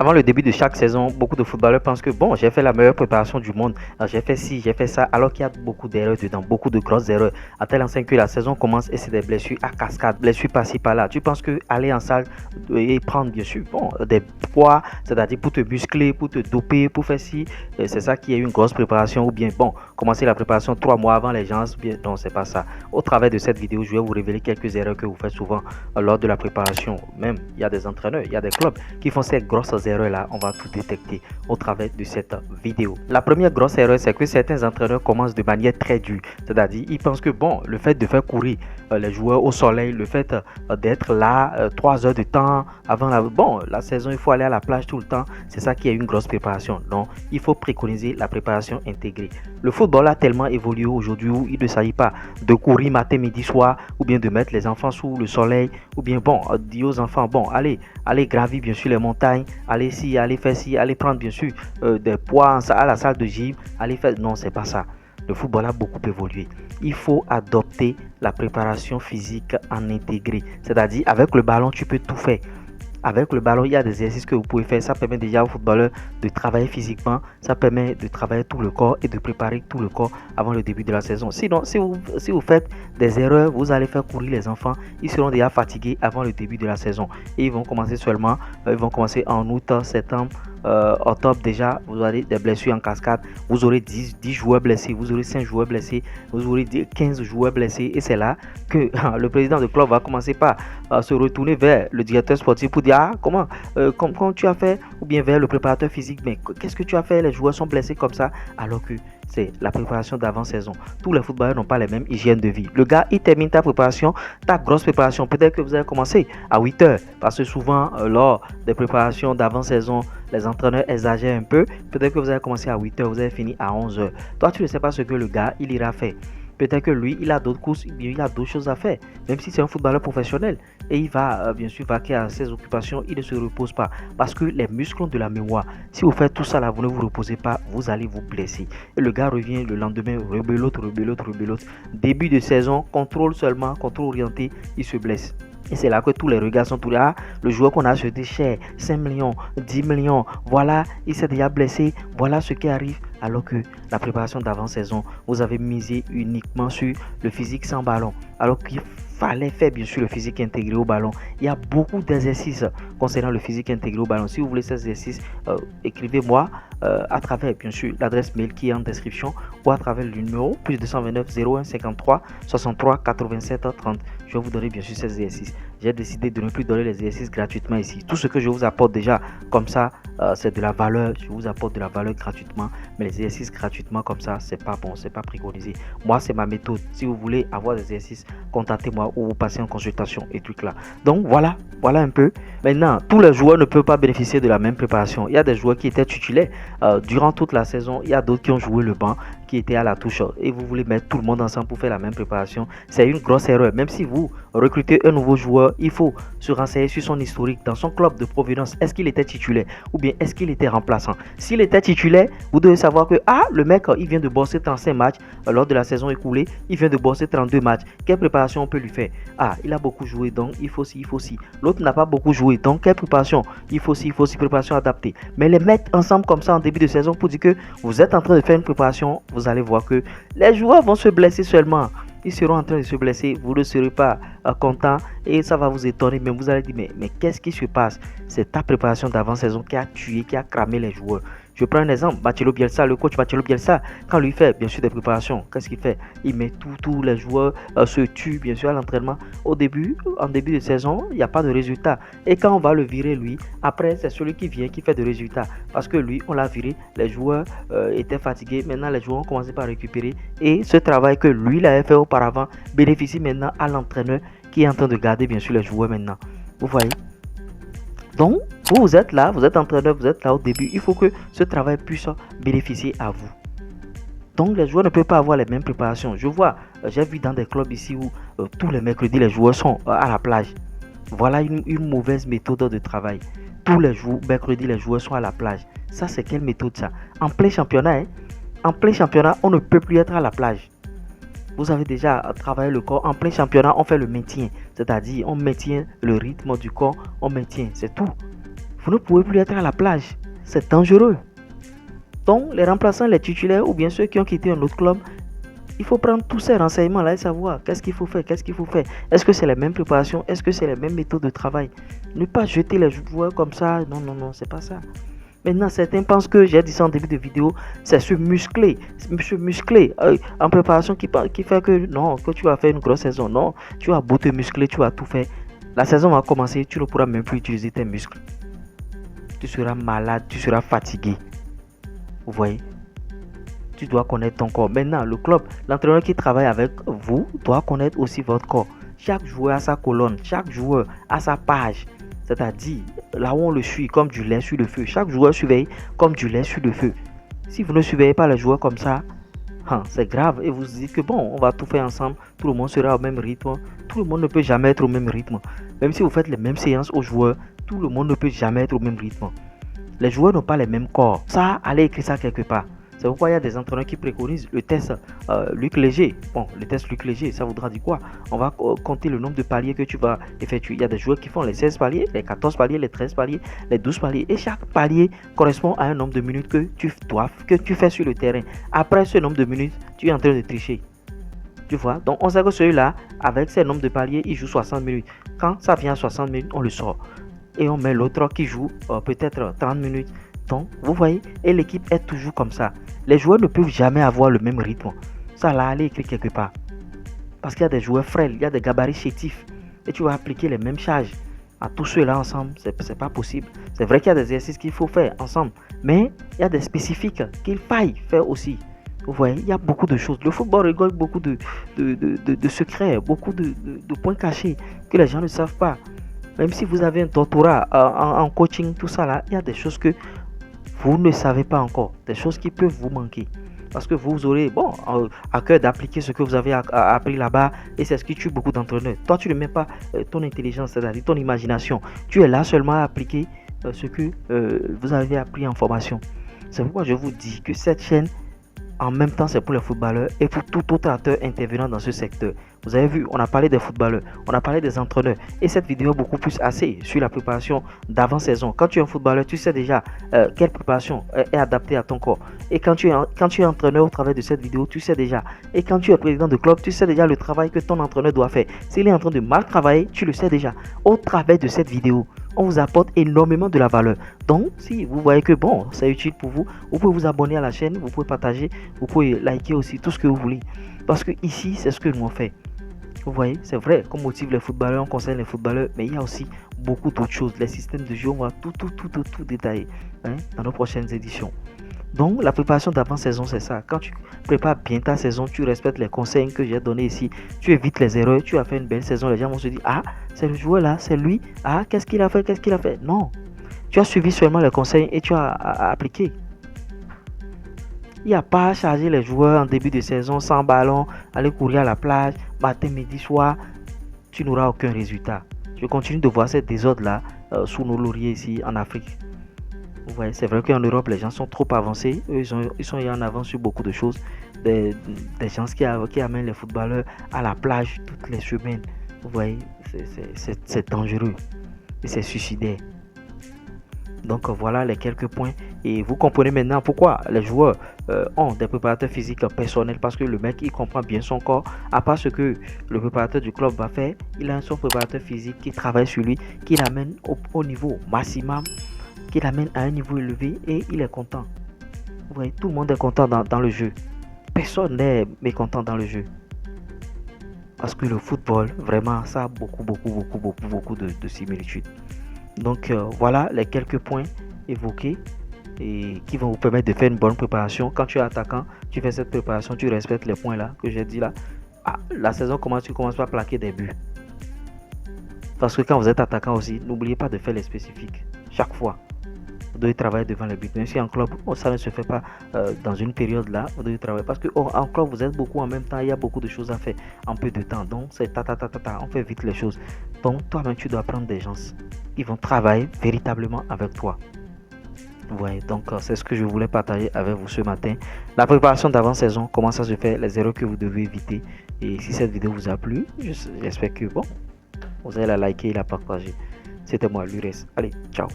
Avant le début de chaque saison, beaucoup de footballeurs pensent que bon, j'ai fait la meilleure préparation du monde, j'ai fait ci, j'ai fait ça, alors qu'il y a beaucoup d'erreurs dedans, beaucoup de grosses erreurs. À tel enseigne que la saison commence et c'est des blessures à cascade, blessures par-ci par-là. Tu penses que aller en salle et prendre bien sûr bon, des poids, c'est-à-dire pour te muscler, pour te doper, pour faire ci, c'est ça qui est une grosse préparation ou bien bon, commencer la préparation 3 mois avant les gens, bien non, c'est pas ça. Au travers de cette vidéo, je vais vous révéler quelques erreurs que vous faites souvent lors de la préparation. Même, il y a des entraîneurs, il y a des clubs qui font ces grosses erreurs-là. On va tout détecter au travers de cette vidéo. La première grosse erreur, c'est que certains entraîneurs commencent de manière très dure. C'est-à-dire, ils pensent que bon, le fait de faire courir les joueurs au soleil, le fait d'être là 3 heures de temps avant la saison, il faut aller à la plage tout le temps. C'est ça qui est une grosse préparation. Non, il faut préconiser la préparation intégrée. Le football a tellement évolué aujourd'hui où il ne s'agit pas de courir matin, midi, soir, ou bien de mettre les enfants sous le soleil, ou bien bon, dire aux enfants, bon, allez gravir bien sûr les montagnes, allez faire ci, allez prendre bien sûr des poids à la salle de gym, allez faire... Non, c'est pas ça. Le football a beaucoup évolué. Il faut adopter la préparation physique en intégré. C'est-à-dire, avec le ballon, tu peux tout faire. Avec le ballon, il y a des exercices que vous pouvez faire. Ça permet déjà aux footballeurs de travailler physiquement. Ça permet de travailler tout le corps et de préparer tout le corps avant le début de la saison. Sinon, si vous faites des erreurs, vous allez faire courir les enfants. Ils seront déjà fatigués avant le début de la saison. Et ils vont commencer en août, septembre, octobre déjà. Vous aurez des blessures en cascade. Vous aurez 10 joueurs blessés. Vous aurez 5 joueurs blessés. Vous aurez 15 joueurs blessés. Et c'est là que le président de club va commencer par se retourner vers le directeur sportif pour dire comment tu as fait, ou bien vers le préparateur physique, mais qu'est-ce que tu as fait, les joueurs sont blessés comme ça, alors que c'est la préparation d'avant-saison. Tous les footballeurs n'ont pas les mêmes hygiènes de vie. Le gars, il termine ta préparation, ta grosse préparation. Peut-être que vous avez commencé à 8 heures, parce que souvent, lors des préparations d'avant-saison, les entraîneurs exagèrent un peu. Peut-être que vous avez commencé à 8 heures, vous avez fini à 11 heures. Toi, tu ne sais pas ce que le gars, il ira faire. Peut-être que lui, il a d'autres courses, il a d'autres choses à faire. Même si c'est un footballeur professionnel. Et il va bien sûr vaquer à ses occupations, il ne se repose pas. Parce que les muscles ont de la mémoire. Si vous faites tout ça là, vous ne vous reposez pas, vous allez vous blesser. Et le gars revient le lendemain, rebelote. Début de saison, contrôle seulement, contrôle orienté, il se blesse. Et c'est là que tous les regards sont tous là. Le joueur qu'on a acheté cher, 5 millions, 10 millions, voilà, il s'est déjà blessé, voilà ce qui arrive. Alors que la préparation d'avant-saison, vous avez misé uniquement sur le physique sans ballon. Alors qu'il fallait faire bien sûr le physique intégré au ballon. Il y a beaucoup d'exercices concernant le physique intégré au ballon. Si vous voulez ces exercices, écrivez-moi à travers bien sûr l'adresse mail qui est en description ou à travers le numéro plus 229 01 53 63 87 30. Je vais vous donner bien sûr ces exercices. J'ai décidé de ne plus donner les exercices gratuitement ici. Tout ce que je vous apporte déjà comme ça, c'est de la valeur. Je vous apporte de la valeur gratuitement. Mais les exercices gratuitement comme ça, c'est pas bon, c'est pas préconisé. Moi, c'est ma méthode. Si vous voulez avoir des exercices, contactez-moi ou vous passez en consultation et trucs là. Donc voilà un peu. Maintenant, tous les joueurs ne peuvent pas bénéficier de la même préparation. Il y a des joueurs qui étaient titulaires durant toute la saison. Il y a d'autres qui ont joué le banc, qui étaient à la touche. Et vous voulez mettre tout le monde ensemble pour faire la même préparation. C'est une grosse erreur. Même si vous recrutez un nouveau joueur, il faut se renseigner sur son historique dans son club de provenance. Est-ce qu'il était titulaire ou bien est-ce qu'il était remplaçant? S'il était titulaire, vous devez savoir que le mec, il vient de bosser 35 matchs lors de la saison écoulée. Il vient de bosser 32 matchs. Quelle préparation on peut lui faire? Il a beaucoup joué, donc il faut ci. L'autre n'a pas beaucoup joué, donc quelle préparation? Il faut ci, préparation adaptée. Mais les mettre ensemble comme ça en début de saison pour dire que vous êtes en train de faire une préparation, vous allez voir que les joueurs vont se blesser seulement. Ils seront en train de se blesser, vous ne serez pas content et ça va vous étonner, mais vous allez dire mais qu'est-ce qui se passe? C'est ta préparation d'avant-saison qui a tué, qui a cramé les joueurs. Je prends un exemple, Marcelo Bielsa, le coach Marcelo Bielsa, quand lui fait bien sûr des préparations, qu'est-ce qu'il fait? Il met tous les joueurs se tuent bien sûr à l'entraînement. En début de saison, il n'y a pas de résultat. Et quand on va le virer lui, après c'est celui qui vient qui fait des résultats. Parce que lui, on l'a viré, les joueurs étaient fatigués, maintenant les joueurs ont commencé par récupérer. Et ce travail que lui il avait fait auparavant bénéficie maintenant à l'entraîneur qui est en train de garder bien sûr les joueurs maintenant. Vous voyez? Donc, vous êtes là, vous êtes entraîneur, vous êtes là au début. Il faut que ce travail puisse bénéficier à vous. Donc, les joueurs ne peuvent pas avoir les mêmes préparations. J'ai vu dans des clubs ici où tous les mercredis, les joueurs sont à la plage. Voilà une mauvaise méthode de travail. Tous les mercredis, les joueurs sont à la plage. Ça, c'est quelle méthode ça? En plein championnat, on ne peut plus être à la plage. Vous avez déjà travaillé le corps. En plein championnat, on fait le maintien. C'est-à-dire, on maintient le rythme du corps. On maintient, c'est tout. Vous ne pouvez plus être à la plage. C'est dangereux. Donc, les remplaçants, les titulaires ou bien ceux qui ont quitté un autre club, il faut prendre tous ces renseignements-là et savoir qu'est-ce qu'il faut faire, qu'est-ce qu'il faut faire. Est-ce que c'est les mêmes préparations? Est-ce que c'est les mêmes méthodes de travail? Ne pas jeter les joueurs comme ça. Non, non, non, c'est pas ça. Maintenant, certains pensent que, j'ai dit ça en début de vidéo, c'est se muscler en préparation qui fait que non, que tu vas faire une grosse saison. Non, tu vas beau te muscler, tu vas tout faire. La saison va commencer, tu ne pourras même plus utiliser tes muscles. Tu seras malade, tu seras fatigué. Vous voyez? Tu dois connaître ton corps. Maintenant, le club, l'entraîneur qui travaille avec vous doit connaître aussi votre corps. Chaque joueur a sa colonne, chaque joueur a sa page. C'est-à-dire, là où on le suit comme du lait sur le feu. Chaque joueur surveille comme du lait sur le feu. Si vous ne surveillez pas les joueurs comme ça, c'est grave. Et vous dites que bon, on va tout faire ensemble. Tout le monde sera au même rythme. Tout le monde ne peut jamais être au même rythme. Même si vous faites les mêmes séances aux joueurs, tout le monde ne peut jamais être au même rythme. Les joueurs n'ont pas les mêmes corps. Ça, allez écrire ça quelque part. C'est pourquoi il y a des entraîneurs qui préconisent le test Luc Léger. Bon, le test Luc Léger, ça voudra dire quoi? On va compter le nombre de paliers que tu vas effectuer. Il y a des joueurs qui font les 16 paliers, les 14 paliers, les 13 paliers, les 12 paliers. Et chaque palier correspond à un nombre de minutes que tu fais sur le terrain. Après ce nombre de minutes, tu es en train de tricher. Tu vois? Donc, on sait que celui-là, avec ce nombre de paliers, il joue 60 minutes. Quand ça vient à 60 minutes, on le sort. Et on met l'autre qui joue peut-être 30 minutes. Donc, vous voyez, et l'équipe est toujours comme ça. Les joueurs ne peuvent jamais avoir le même rythme. Ça, là, allez écrire quelque part. Parce qu'il y a des joueurs frêles, il y a des gabarits chétifs. Et tu vas appliquer les mêmes charges à tous ceux-là ensemble. C'est pas possible. C'est vrai qu'il y a des exercices qu'il faut faire ensemble. Mais il y a des spécifiques qu'il faille faire aussi. Vous voyez, il y a beaucoup de choses. Le football regorge beaucoup de secrets, beaucoup de points cachés que les gens ne savent pas. Même si vous avez un doctorat en coaching, tout ça là, il y a des choses que vous ne savez pas encore, des choses qui peuvent vous manquer. Parce que vous aurez à cœur d'appliquer ce que vous avez appris là-bas et c'est ce qui tue beaucoup d'entraîneurs. Toi, tu ne mets pas ton intelligence, c'est-à-dire ton imagination. Tu es là seulement à appliquer ce que vous avez appris en formation. C'est pourquoi je vous dis que cette chaîne, en même temps, c'est pour les footballeurs et pour tout autre acteur intervenant dans ce secteur. Vous avez vu, on a parlé des footballeurs, on a parlé des entraîneurs. Et cette vidéo est beaucoup plus axée sur la préparation d'avant-saison. Quand tu es un footballeur, tu sais déjà quelle préparation est adaptée à ton corps. Et quand tu es entraîneur au travers de cette vidéo, tu sais déjà. Et quand tu es président de club, tu sais déjà le travail que ton entraîneur doit faire. S'il est en train de mal travailler, tu le sais déjà. Au travers de cette vidéo, on vous apporte énormément de la valeur. Donc, si vous voyez que bon, c'est utile pour vous, vous pouvez vous abonner à la chaîne, vous pouvez partager, vous pouvez liker aussi tout ce que vous voulez. Parce que ici, c'est ce que nous on fait. Vous voyez, c'est vrai qu'on motive les footballeurs, on conseille les footballeurs, mais il y a aussi beaucoup d'autres choses. Les systèmes de jeu, on va tout détailler dans nos prochaines éditions. Donc, la préparation d'avant-saison, c'est ça. Quand tu prépares bien ta saison, tu respectes les conseils que j'ai donnés ici, tu évites les erreurs, tu as fait une belle saison, les gens vont se dire, ah, c'est le joueur là, c'est lui, ah, qu'est-ce qu'il a fait? Non, tu as suivi seulement les conseils et tu as appliqué. Il n'y a pas à charger les joueurs en début de saison sans ballon, aller courir à la plage, matin, midi, soir, tu n'auras aucun résultat. Je continue de voir ces désordres-là sous nos lauriers ici en Afrique. Vous voyez, c'est vrai qu'en Europe, les gens sont trop avancés. Eux, ils sont en avance sur beaucoup de choses. Des gens qui amènent les footballeurs à la plage toutes les semaines. Vous voyez, c'est dangereux et c'est suicidaire. Donc voilà les quelques points. Et vous comprenez maintenant pourquoi les joueurs ont des préparateurs physiques personnels. Parce que le mec, il comprend bien son corps. À part ce que le préparateur du club va faire, il a son préparateur physique qui travaille sur lui, qui l'amène au niveau maximum, qui l'amène à un niveau élevé et il est content. Vous voyez, tout le monde est content dans le jeu. Personne n'est mécontent dans le jeu. Parce que le football, vraiment, ça a beaucoup de similitudes. Donc voilà les quelques points évoqués et qui vont vous permettre de faire une bonne préparation. Quand tu es attaquant, tu fais cette préparation, tu respectes les points là que j'ai dit là. La saison commence, tu commences pas à plaquer des buts. Parce que quand vous êtes attaquant aussi, n'oubliez pas de faire les spécifiques. Chaque fois, vous devez travailler devant les buts. Même si en club, ça ne se fait pas dans une période là, vous devez travailler. Parce que en club, vous êtes beaucoup en même temps, il y a beaucoup de choses à faire en peu de temps. Donc c'est on fait vite les choses. Donc toi-même, tu dois prendre des gens qui vont travailler véritablement avec toi. Ouais, donc c'est ce que je voulais partager avec vous ce matin. La préparation d'avant-saison, comment ça se fait, les erreurs que vous devez éviter. Et si cette vidéo vous a plu, j'espère que bon, vous allez la liker et la partager. C'était moi, Lures. Allez, ciao.